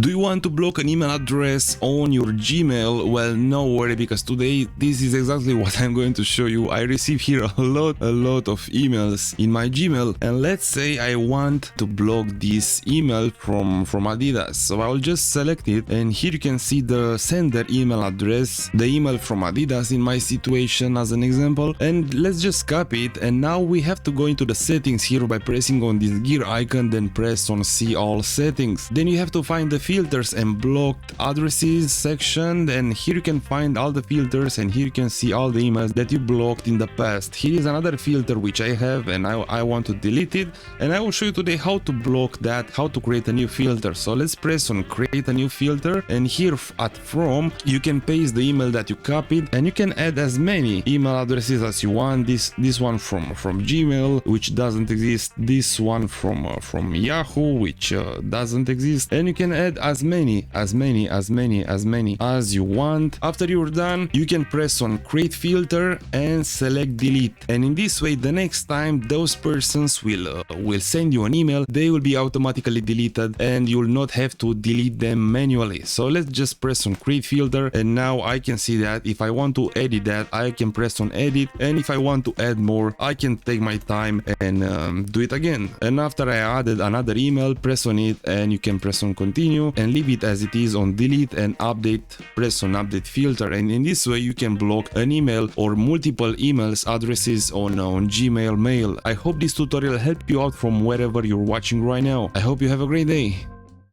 Do you want to block an email address on your Gmail? Well, no worry, because today this is exactly what I'm going to show you. I receive here a lot of emails in my Gmail, and let's say I want to block this email from Adidas. So I'll just select it, and here you can see the sender email address, the email from Adidas in my situation as an example, and let's just copy it. And now we have to go into the settings here by pressing on this gear icon, then press on see all settings. Then you have to find the filters and blocked addresses section, and here you can find all the filters, and here you can see all the emails that you blocked in the past. Here is another filter which I have, and I want to delete it, and I will show you today how to block that, how to create a new filter. So let's press on create a new filter, and here at from you can paste the email that you copied, and you can add as many email addresses as you want. This one from Gmail, which doesn't exist, this one from Yahoo, which doesn't exist, and you can add as many as you want. After you're done, you can press on create filter and select delete, and in this way the next time those persons will send you an email, they will be automatically deleted and you'll not have to delete them manually. So let's just press on create filter, and now I can see that if I want to edit that, I can press on edit, and if I want to add more, I can take my time and do it again. And after I added another email, press on it, and you can press on continue and leave it as it is on delete and update. Press on update filter, and in this way you can block an email or multiple emails addresses on Gmail mail. I hope this tutorial helped you out from wherever you're watching right now. I hope you have a great day.